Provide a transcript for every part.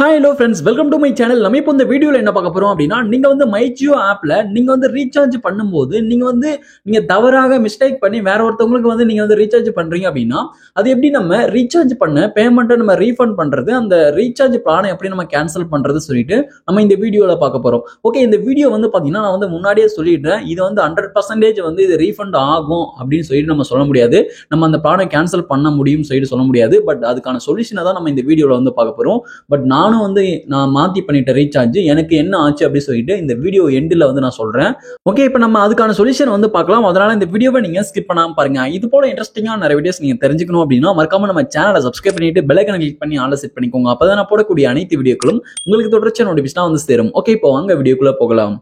Hi hello friends, welcome to my channel. நம்ம இப்போ இந்த வீடியோவில் என்ன பார்க்க போறோம் அப்படின்னா, நீங்க வந்து மை ஜியோ ஆப்ல நீங்க வந்து ரீசார்ஜ் பண்ணும்போது நீங்க தவறாக மிஸ்டேக் பண்ணி வேற ஒருத்தவங்களுக்கு வந்து நீங்க வந்து ரீசார்ஜ் பண்றீங்க அப்படின்னா, அது எப்படி நம்ம ரீசார்ஜ் பண்ண பேமெண்ட்டை நம்ம ரீஃபண்ட் பண்றது, அந்த ரீசார்ஜ் பிளானை எப்படி நம்ம கேன்சல் பண்றது சொல்லிட்டு நம்ம இந்த வீடியோவில் பார்க்க போறோம். ஓகே, இந்த வீடியோ வந்து பாத்தீங்கன்னா நான் வந்து முன்னாடியே சொல்லிடுறேன், இது வந்து 100% வந்து இது ரீஃபண்ட் ஆகும் அப்படின்னு சொல்லிட்டு நம்ம சொல்ல முடியாது. நம்ம அந்த பிளானை கேன்சல் பண்ண முடியும்னு சொல்லிட்டு சொல்ல முடியாது. பட் அதுக்கான சொல்யூஷனை தான் நம்ம இந்த வீடியோவில் வந்து பார்க்க போறோம். பட் நானும் வந்து நான் மாத்தி பண்ணிட்டேன் ரீசார்ஜ், எனக்கு என்ன ஆச்சு அப்படி சொல்லிட்டு இந்த வீடியோ எண்டில் வந்து நான் சொல்றேன். ஓகே, இப்போ நம்ம அதுக்கான சொல்யூஷன் வந்து பார்க்கலாம். அதனால இந்த வீடியோவை நீங்க ஸ்கிப் பண்ணாம பாருங்க. இது போல இன்ட்ரெஸ்டிங்கான நிறைய வீடியோஸ் நீங்க தெரிஞ்சுக்கணும் அப்படின்னா மறக்காம நம்ம சேனலை சப்ஸ்கிரைப் பண்ணிட்டு பெல் ஐகானை கிளிக் பண்ணி ஆல் செட் பண்ணிக்கோங்க. அப்பதான் நான் போடக்கூடிய அனைத்து வீடியோக்களும் உங்களுக்கு தொடர்ச்சியான நோட்டிபிகேஷன் வந்து சேரும். ஓகே, இப்போ வாங்க வீடியோக்குள்ள போகலாம்.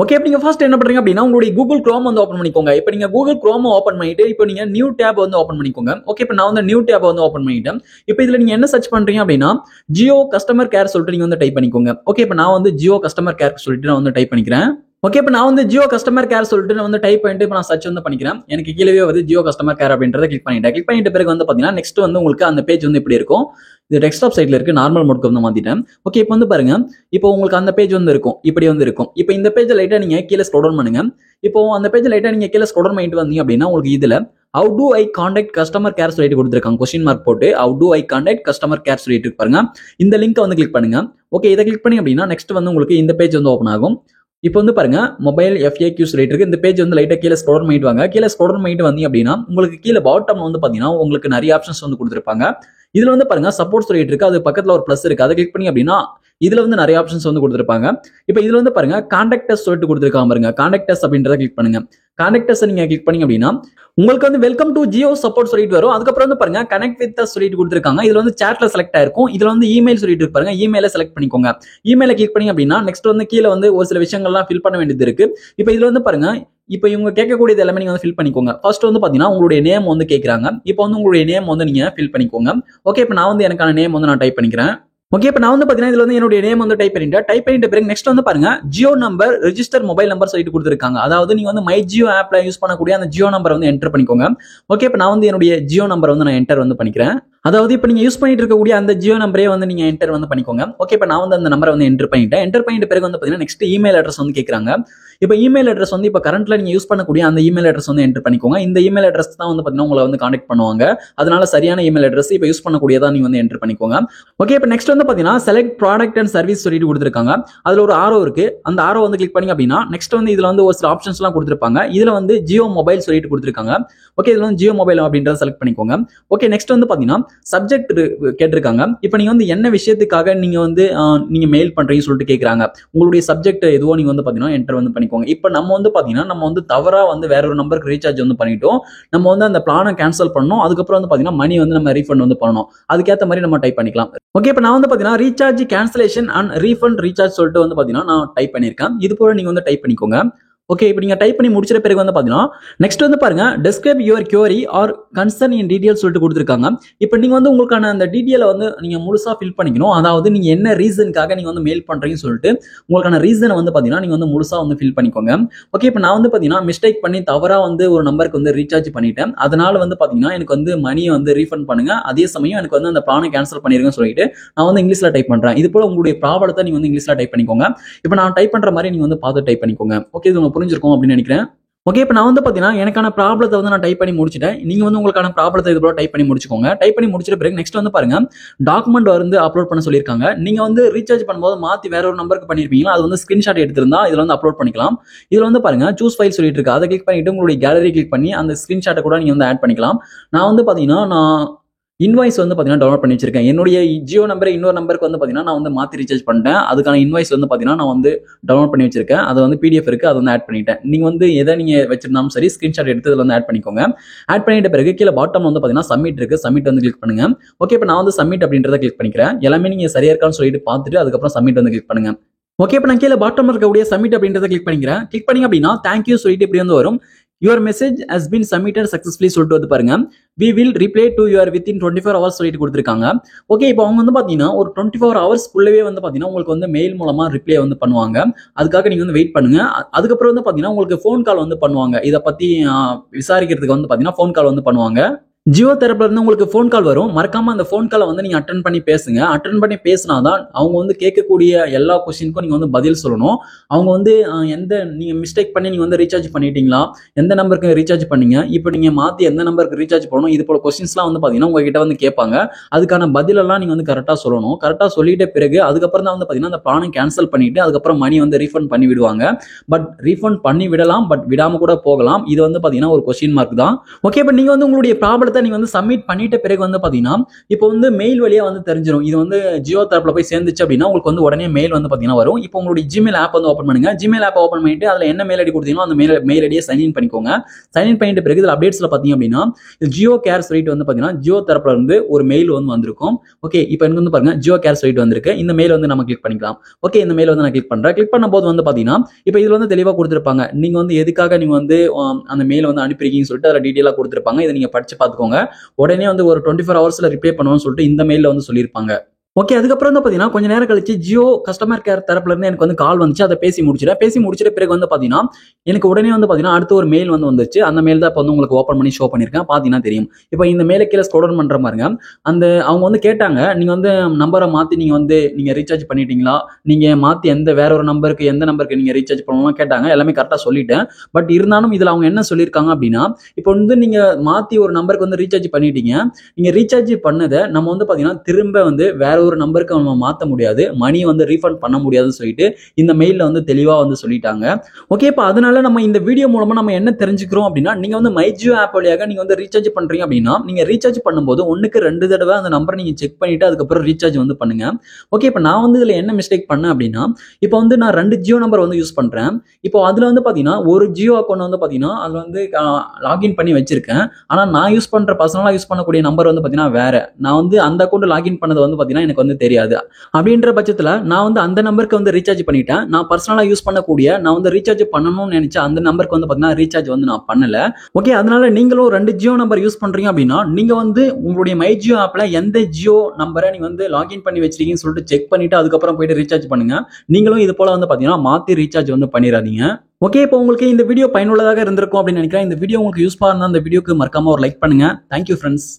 ஓகே, இப்போ நீங்க ஃபர்ஸ்ட் என்ன பண்றீங்க அப்படின்னா, உங்களுடைய கூகுள் குரோம் வந்து ஓபன் பண்ணிக்கோங்க. இப்போ நீங்க கூகுள் குரோம் ஓபன் பண்ணிட்டு இப்போ நீங்க நியூ டேப் வந்து ஓபன் பண்ணிக்கோங்க. ஓகே, இப்போ நான் வந்து நியூ டேப் வந்து ஓபன் பண்ணிட்டேன். இப்போ இதுல நீங்க என்ன சர்ச் பண்றீங்க அப்படின்னா, ஜியோ கஸ்டமர் கேர் சொல்லிட்டு நீங்க வந்து டைப் பண்ணிக்கோங்க. ஓகே, இப்போ நான் வந்து ஜியோ கஸ்டமர் கேர் சொல்லிட்டு நான் வந்து டைப் பண்ணிக்கிறேன். ஓகே, இப்போ நான் வந்து ஜியோ கஸ்டமர் கேர் சொல்லிட்டு நான் வந்து டைப் பண்ணிட்டு இப்போ நான் சர்ச் வந்து பண்ணிக்கிறேன். எனக்கு கீழே வந்து ஜியோ கஸ்டமர் கேர் அப்படின்றத கிளிக் பண்ணிட்ட பிறகு வந்து பாத்தீங்கன்னா நெக்ஸ்ட் வந்து உங்களுக்கு அந்த பேஜ் வந்து இப்படி இருக்கும். இது டெஸ்க்டாப் சைட்ல இருக்கு, நார்மல் மோட்க்கு வந்து மாத்திட்டேன். ஓகே, இப்போ வந்து பாருங்க, இப்போ உங்களுக்கு அந்த பேஜ் வந்து இருக்கும், இப்படி வந்து இருக்கும். இப்போ இந்த பேஜ் லைட்டா நீங்க கீழே ஸ்க்ரோல் டவுன் பண்ணுங்க. இப்போ அந்த பேஜ் லைட்டா நீங்க கீழே ஸ்க்ரோல் டவுன் பண்ணிட்டு வந்தீங்க அப்படின்னா உங்களுக்கு இதுல how do I contact customer care சொல்லிட்டு கொடுத்துருக்காங்க. கொஸ்டின் மார்க் போட்டு how do I contact customer care சொல்லிட்டு பாருங்க. இந்த லிங்க் வந்து கிளிக் பண்ணுங்க. ஓகே, இதை கிளிக் பண்ணி அப்படின்னா நெக்ஸ்ட் வந்து உங்களுக்கு இந்த பேஜ் வந்து ஓப்பன் ஆகும். இப்போ வந்து பாருங்க, மொபைல் FAQ சொல்லிட்டு இருக்கு. இந்த பேஜ் வந்து லைட்டா கீழே ஸ்க்ரோல் பண்ணிட்டு வாங்க. கீழே ஸ்க்ரோல் பண்ணிட்டு வந்தீங்க அப்படின்னா உங்களுக்கு கீழே பாட்டம் வந்து பாத்தீங்கன்னா உங்களுக்கு நிறைய ஆப்ஷன்ஸ் வந்து கொடுத்துருப்பாங்க. இதுல வந்து பாருங்க சப்போர்ட் சொல்லிட்டு இருக்கு, அது பக்கத்துல ஒரு பிளஸ் இருக்கு, அதை கிளிக் பண்ணி அப்படின்னா இதுல வந்து நிறைய ஆப்ஷன்ஸ் வந்து கொடுத்துருப்பாங்க. இப்போ இதுல வந்து பாருங்க கான்டாக்டர்ஸ் சொல்லிட்டு கொடுத்துருக்காங்க பாருங்க. கான்டாக்டர்ஸ் அப்படின்றத கிளிக் பண்ணுங்க. கான்டாக்டர்ஸ் நீங்க கிளிக் பண்ணீங்க அப்படின்னா உங்களுக்கு வந்து வெல்கம் டு ஜியோ சப்போர்ட் சொல்லிட்டு வரும். அதுக்கப்புறம் வந்து பாருங்க கனெக்ட் வித் அஸ் சொல்லிட்டு கொடுத்துருக்காங்க. இதுல வந்து சாட்ல செலக்ட் ஆயிருக்கும். இதுல வந்து இமெயில் சொல்லிட்டு பாருங்க, இமெயில செலக்ட் பண்ணிக்கோங்க. இமெயில கிளிக் பண்ணி அப்படின்னா நெக்ஸ்ட் வந்து கீழே வந்து ஒரு சில விஷயங்கள்லாம் ஃபில் பண்ண வேண்டியது இருக்கு. இப்போ இதுல வந்து பாருங்க, இப்போ இவங்க கேட்கக்கூடியது எல்லாமே நீங்க வந்து ஃபில் பண்ணிக்கோங்க. ஃபர்ஸ்ட் வந்து பாத்தீங்கன்னா உங்களுடைய நேம் வந்து கேட்கறாங்க. இப்போ வந்து உங்களுடைய நேம் வந்து நீங்க ஃபில் பண்ணிக்கோங்க. ஓகே, இப்போ நான் வந்து எனக்கான நேம் வந்து நான் டைப் பண்ணிக்கிறேன். ஓகே, இப்போ நான் வந்து பாத்தீங்கன்னா இதுல வந்து என்னுடைய நேம் வந்து டைப் பண்ணிட்ட பிறகு நெக்ஸ்ட் வந்து பாருங்க Jio number register mobile number சொல்லிட்டு கொடுத்துருக்காங்க. அதாவது நீங்க வந்து மை ஜியோ ஆப்ல யூஸ் பண்ணக்கூடிய அந்த ஜியோ நம்பர் வந்து என்டர் பண்ணிக்கோங்க. ஓகே, இப்போ நான் வந்து என்னுடைய ஜியோ நம்பர் வந்து நான் என்டர் வந்து பண்ணிக்கிறேன். அதாவது இப்போ நீங்க யூஸ் பண்ணிட்டு இருக்கக்கூடிய அந்த ஜியோ நம்பரே வந்து நீங்க என்டர் வந்து பண்ணிக்கோங்க. ஓகே, இப்போ நான் வந்து அந்த நம்பரை வந்து என்டர் பண்ணிட்ட பிறகு வந்து பாத்தீங்கன்னா நெக்ஸ்ட் இமெயில் அட்ரஸ் வந்து கேட்கறாங்க. இப்போ இமெயில் அட்ரஸ் வந்து இப்போ கரண்ட்ல நீங்க யூஸ் பண்ணக்கூடிய அந்த இமெயில் அட்ரஸ் வந்து என்டர் பண்ணிக்கோங்க. இந்த இமெயில் அட்ரஸ் தான் வந்து பாத்தீங்கன்னா உங்களை வந்து கான்டாக்ட் பண்ணுவாங்க. அதனால சரியான இமெயில் அட்ரஸ் இப்போ யூஸ் பண்ணக்கூடியதா நீங்க வந்து என்டர் பண்ணிக்கோங்க. ஓகே, இப்போ நெக்ஸ்ட் வந்து பாத்தீங்கன்னா செலக்ட் ப்ராடக்ட் அண்ட் சர்வீஸ் சொல்லிட்டு கொடுத்துருக்காங்க. அதுல ஒரு ஆரோ இருக்கு, அந்த ஆரோ வந்து கிளிக் பண்ணி அப்படின்னா நெக்ஸ்ட் வந்து இதுல வந்து ஒரு சில ஆப்ஷன்ஸ் எல்லாம் கொடுத்துருப்பாங்க. இதுல வந்து ஜியோ மொபைல் சொல்லிட்டு கொடுத்துருக்காங்க. ஓகே, இதுல வந்து ஜியோ மொபைல் அப்படின்றத செலக்ட் பண்ணிக்கோங்க. ஓகே, நெக்ஸ்ட் வந்து பாத்தீங்கன்னா சப்ஜெக்ட் கேட்டிருக்காங்க. இப்போ நீங்க வந்து என்ன விஷயத்துக்காக நீங்க வந்து நீங்க மெயில் பண்றீங்கன்னு சொல்லிட்டு கேட்கறாங்க. உங்களுடைய சப்ஜெக்ட் எதுவோ நீங்க வந்து பாத்தீங்கன்னா என்டர் வந்து பண்ணிக்கோங்க. இப்போ நம்ம வந்து பாத்தீங்கன்னா நம்ம வந்து தவறா வந்து வேற ஒரு நம்பருக்கு ரீசார்ஜ் வந்து பண்ணிட்டோம். நம்ம வந்து அந்த பிளானை கேன்சல் பண்ணணும். அதுக்கப்புறம் வந்து பாத்தீங்கன்னா மணி வந்து நம்ம ரீஃபண்ட் வந்து பண்ணணும். அதுக்கேற்ற மாதிரி நம்ம டைப் பண்ணிக்கலாம். ஓகே, இப்போ நான் வந்து பாத்தீங்கன்னா recharge cancellation and refund recharge சொல்லிட்டு வந்து பாத்தீங்கன்னா நான் டைப் பண்ணிருக்கேன். இது போல நீங்க வந்து டைப் பண்ணிக்கோங்க. ஓகே, இப்போ நீங்க டைப் பண்ணி முடிச்ச பிறகு வந்து பாத்தீங்கன்னா நெக்ஸ்ட் வந்து பாருங்க describe your query or concern in detail சொல்லிட்டு கொடுத்துருக்காங்க. இப்போ நீங்க வந்து உங்களுக்கான அந்த டீடைலை வந்து நீங்க முழுசா ஃபில் பண்ணிக்கணும். அதாவது நீங்க என்ன ரீசனுக்காக நீங்க வந்து மெயில் பண்றீங்கன்னு சொல்லிட்டு உங்களுக்கான ரீசனை வந்து பாத்தீங்கன்னா நீங்க வந்து முழுசா வந்து ஃபில் பண்ணிக்கோங்க. ஓகே, இப்போ நான் வந்து பாத்தீங்கன்னா மிஸ்டேக் பண்ணி தவறா வந்து ஒரு நம்பருக்கு வந்து ரீசார்ஜ் பண்ணிட்டேன். அதனால வந்து பாத்தீங்கன்னா எனக்கு வந்து மணியை வந்து ரீஃபண்ட் பண்ணுங்க, அதே சமயம் எனக்கு வந்து அந்த பிளானை கேன்சல் பண்ணிருங்கன்னு சொல்லிட்டு நான் வந்து இங்கிலீஷ்ல டைப் பண்றேன். இது போல உங்களுடைய ப்ராப்ளத்தை நீங்க வந்து இங்கிலீஷ்ல டைப் பண்ணிக்கோங்க. இப்போ நான் டைப் பண்ற மாதிரி நீங்க வந்து பார்த்து டைப் பண்ணிக்கோங்க. ஓகே, இது உங்களுக்கு புரிஞ்சிருக்கும் அப்படின்னு நினைக்கிறேன். ஓகே, இப்போ நான் வந்து பாத்தீங்கன்னா எனக்கான ப்ராப்ளத்தை வந்து நான் டைப் பண்ணி முடிச்சிட்டேன். நீங்க வந்து உங்களுக்கான ப்ராப்ளத்தை இது போல டைப் பண்ணி முடிச்சுக்கோங்க. டைப் பண்ணி முடிச்சிட்ட பிறகு நெக்ஸ்ட் வந்து பாருங்க டாக்குமெண்ட் வந்து அப்லோட் பண்ண சொல்லியிருக்காங்க. நீங்க வந்து ரீசார்ஜ் பண்ணும்போது மாத்தி வேற ஒரு நம்பருக்கு பண்ணிருப்பீங்களா, அது வந்து ஸ்கிரீன்ஷாட் எடுத்திருந்தா இதுல வந்து அப்லோட் பண்ணிக்கலாம். இதுல வந்து பாருங்க சூஸ் ஃபைல் சொல்லிட்டு இருக்கு, அதை கிளிக் பண்ணிட்டு உங்களுடைய கேலரி கிளிக் பண்ணி அந்த ஸ்கிரீன்ஷாட்டை கூட நீங்க வந்து ஆட் பண்ணிக்கலாம். நான் வந்து பாத்தீங்கன்னா நான் இன்வாய்ஸ் வந்து பாத்தீங்கன்னா டவுன்லோட் பண்ணி வச்சிருக்கேன். என்னுடைய ஜியோ நம்பர் இன்னொரு நம்பருக்கு வந்து பாத்தீங்கன்னா நான் வந்து மாத்தி ரீசார்ஜ் பண்ணிட்டேன். அதுக்கான இன்வாய்ஸ் வந்து பாத்தீங்கன்னா நான் வந்து டவுன்லோட் பண்ணி வச்சிருக்கேன். அது வந்து PDF இருக்கு, அதை வந்து ஆட் பண்ணிட்டேன். நீங்க வந்து எதை நீங்க வச்சிருந்தாலும் சரி ஸ்கிரீன்ஷாட் எடுத்து இதுல வந்து ஆட் பண்ணிக்கோங்க. ஆட் பண்ணிட்ட பிறகு கீழே பாட்டம் வந்து பாத்தீங்கன்னா சப்மிட் இருக்கு, சப்மிட் வந்து கிளிக் பண்ணுங்க. ஓகே, இப்போ நான் வந்து சப்மிட் அப்படின்றத கிளிக் பண்ணிக்கிறேன். எல்லாமே நீங்க சரியா இருக்கான்னு சொல்லிட்டு பார்த்துட்டு அதுக்கப்புறம் சப்மிட் வந்து கிளிக் பண்ணுங்க. ஓகே, இப்போ நான் கீழே பாட்டம் இருக்கக்கூடிய சப்மிட் அப்படின்றத கிளிக் பண்ணிக்கிறேன். கிளிக் பண்ணீங்க அப்படின்னா தேங்க்யூ சொல்லிட்டு இப்படி வந்து வரும். your message has been submitted successfully சொல்லிட்டு வந்து பாருங்க we will reply to your within 24 hours சொல்லிட்டு கொடுத்துருக்காங்க. ஓகே, இப்போ அவங்க வந்து பாத்தீங்கன்னா ஒரு 24 hours குள்ளவே வந்து பாத்தீங்கன்னா உங்களுக்கு வந்து மெயில் மூலமா ரிப்ளை வந்து பண்ணுவாங்க. அதுக்காக நீங்க வந்து வெயிட் பண்ணுங்க. அதுக்கப்புறம் வந்து பாத்தீங்கன்னா உங்களுக்கு ஃபோன் கால் வந்து பண்ணுவாங்க. இதை பத்தி விசாரிக்கிறதுக்கு வந்து பாத்தீங்கன்னா ஃபோன் கால் வந்து பண்ணுவாங்க. ஜியோ தரப்புல இருந்து உங்களுக்கு ஃபோன் கால் வரும். மறக்காம அந்த ஃபோன் காலை வந்து நீங்க அட்டன் பண்ணி பேசுங்க. அட்டன் பண்ணி பேசினாதான் அவங்க வந்து கேட்கக்கூடிய எல்லா கொஸ்டினுக்கும் நீங்க வந்து பதில் சொல்லணும். அவங்க வந்து எந்த நீங்க மிஸ்டேக் பண்ணி நீங்க வந்து ரீசார்ஜ் பண்ணிட்டீங்களா, எந்த நம்பருக்கு ரீசார்ஜ் பண்ணீங்க, இப்போ நீங்க மாத்தி எந்த நம்பருக்கு ரீசார்ஜ் பண்ணணும், இது போல கொஸ்டின்ஸ்லாம் வந்து பாத்தீங்கன்னா உங்ககிட்ட வந்து கேட்பாங்க. அதுக்கான பதிலெல்லாம் நீங்க வந்து கரெக்டா சொல்லணும். கரெக்டா சொல்லிட்ட பிறகு அதுக்கப்புறம் தான் வந்து பாத்தீங்கன்னா அந்த பிளானை கேன்சல் பண்ணிட்டு அதுக்கப்புறம் மணி வந்து ரீஃபண்ட் பண்ணி விடுவாங்க. பட் ரீஃபண்ட் பண்ணி விடலாம், பட் விடாம கூட போகலாம். இது வந்து பாத்தீங்கன்னா ஒரு கொஸ்டின் மார்க் தான். ஓகே, இப்போ நீங்க வந்து உங்களுடைய ப்ராப்ளத்தை நீங்க வந்து சப்மிட் பண்ணிட்ட பிறகு வந்து பாத்தீங்கன்னா இப்போ வந்து மெயில் வழியா வந்து தெரிஞ்சிடும். இது வந்து ஜியோ தரப்புல போய் சேர்ந்துச்சு அப்படின்னா உங்களுக்கு வந்து உடனே மெயில் வந்து பாத்தீங்கன்னா வரும். இப்போ உங்களுடைய ஜிமெயில் ஆப் வந்து ஓபன் பண்ணுங்க. ஜிமெயில் ஆப் ஓபன் பண்ணிட்டு அதுல என்ன மெயில் ஐடி கொடுத்தீங்களோ அந்த மெயில் ஐடியை சைன் இன் பண்ணிக்கோங்க. சைன் இன் பண்ணிட்ட பிறகு இதுல அப்டேட்ஸ்ல பாத்தீங்க அப்படின்னா ஜியோ கேர் சொல்லிட்டு வந்து பாத்தீங்கன்னா ஜியோ தரப்புல இருந்து ஒரு மெயில் வந்து வந்திருக்கும். ஓகே, இப்போ எனக்கு வந்து பாருங்க ஜியோ கேர் சொல்லிட்டு வந்திருக்கு. இந்த மெயில் வந்து நம்ம கிளிக் பண்ணிக்கலாம். ஓகே, இந்த மெயில் வந்து நான் கிளிக் பண்றேன். கிளிக் பண்ணும்போது வந்து பாத்தீங்கன்னா இப்போ இதுல வந்து தெளிவா கொடுத்திருப்பாங்க. நீங்க வந்து எதுக்காக நீங்க வந்து அந்த மெயில் வந்து அனுப்பிருக்கீங்கன்னு சொல்லிட்டு அதுல டீடைலா கொடுத்திருப்பாங்க. இதை நீங்க படிச்சு பாத்துக்கோங்க. உடனே வந்து ஒரு 24 ஹவர்ஸ்ல ரிப்ளை பண்ணுவோம்னு சொல்லிட்டு இந்த மெயில வந்து சொல்லியிருப்பாங்க. ஓகே, அதுக்கப்புறம் வந்து பாத்தீங்கன்னா கொஞ்ச நேரம் கழிச்சு ஜியோ கஸ்டமர் கேர் தரப்புல இருந்து எனக்கு வந்து கால் வந்துச்சு. அதை பேசி முடிச்சிட்ட பிறகு வந்து பாத்தீங்கன்னா எனக்கு உடனே வந்து பாத்தீங்கன்னா அடுத்த ஒரு மெயில் வந்து வந்துச்சு. அந்த மெயில் தான் இப்போ வந்து உங்களுக்கு ஓப்பன் பண்ணி ஷோ பண்ணிருக்கேன். பாத்தீங்கன்னா தெரியும். இப்போ இந்த மெயில கீழே ஸ்க்ரோல் டவுன் பண்ற பாருங்க. அந்த அவங்க வந்து கேட்டாங்க, நீங்க வந்து நம்பரை மாத்தி நீங்க ரீசார்ஜ் பண்ணிட்டீங்களா, நீங்க மாத்தி வேற ஒரு நம்பருக்கு எந்த நம்பருக்கு நீங்க ரீசார்ஜ் பண்ணணும் கேட்டாங்க. எல்லாமே கரெக்டா சொல்லிட்டேன். பட் இருந்தாலும் இதுல அவங்க என்ன சொல்லியிருக்காங்க அப்படின்னா, இப்போ வந்து நீங்க மாத்தி ஒரு நம்பருக்கு வந்து ரீசார்ஜ் பண்ணிட்டீங்க. நீங்க ரீசார்ஜ் பண்ணதை நம்ம வந்து பாத்தீங்கன்னா திரும்ப வந்து வேற ஒரு நம்பருக்கு நம்ம மாற்ற முடியாது, மணி வந்து ரீஃபண்ட் பண்ண முடியாதுன்னு சொல்லிட்டு இந்த மெயில்ல வந்து தெளிவா வந்து சொல்லிட்டாங்க. ஓகே, இப்போ அதனால நம்ம இந்த வீடியோ மூலமா நம்ம என்ன தெரிஞ்சுக்கிறோம் அப்படின்னா, நீங்க வந்து மைஜியோ ஆப் வழியாக நீங்க வந்து ரீசார்ஜ் பண்றீங்க அப்படின்னா நீங்க ரீசார்ஜ் பண்ணும்போது 1க்கு 2 தடவை அந்த நம்பரை நீங்க செக் பண்ணிட்டு அதுக்கப்புறம் ரீசார்ஜ் வந்து பண்ணுங்க. ஓகே, இப்போ நான் வந்து இதுல என்ன மிஸ்டேக் பண்ணேன் அப்படின்னா, இப்போ வந்து நான் 2 ஜியோ நம்பர் வந்து யூஸ் பண்றேன். இப்போ அதுல வந்து பாத்தீங்கன்னா ஒரு ஜியோ அக்கௌண்ட் வந்து பாத்தீங்கன்னா அதுல வந்து லாகின் பண்ணி வச்சிருக்கேன். ஆனா நான் யூஸ் பண்ற பர்சனலா யூஸ் பண்ணக்கூடிய நம்பர் வந்து பாத்தீங்கன்னா வேற. நான் வந்து அந்த அக்கௌண்ட் லாகின் பண்ணது வந்து பாத்தீங்கன்னா எனக்கு வந்து தெரியாது. அப்படின்ற பட்சத்துல நான் வந்து அந்த நம்பருக்கு வந்து ரீசார்ஜ் பண்ணிட்டேன். நான் பர்சனலா யூஸ் பண்ணக்கூடிய நான் வந்து ரீசார்ஜ் பண்ணணும்னு நினைச்ச அந்த நம்பருக்கு வந்து பாத்தீங்கன்னா ரீசார்ஜ் வந்து நான் பண்ணல. ஓகே, அதனால நீங்களும் 2 ஜியோ நம்பர் யூஸ் பண்றீங்க அப்படின்னா நீங்க வந்து உங்களுடைய மை ஜியோ ஆப்ல எந்த ஜியோ நம்பரை நீங்க வந்து லாகின் பண்ணி வச்சிருக்கீங்கன்னு சொல்லிட்டு செக் பண்ணிட்டு அதுக்கப்புறம் போயிட்டு ரீசார்ஜ் பண்ணுங்க. நீங்களும் இது போல வந்து பாத்தீங்கன்னா மாத்தி ரீசார்ஜ் வந்து பண்ணிடாதீங்க. ஓகே, இப்போ உங்களுக்கு இந்த வீடியோ பயனுள்ளதாக இருந்திருக்கும் அப்படின்னு நினைக்கிறேன். இந்த வீடியோ உங்களுக்கு யூஸ்ஃபுல்லா இருந்தா இந்த வீடியோக்கு மறக்காம ஒரு லைக் பண்ணுங்க. Thank you friends.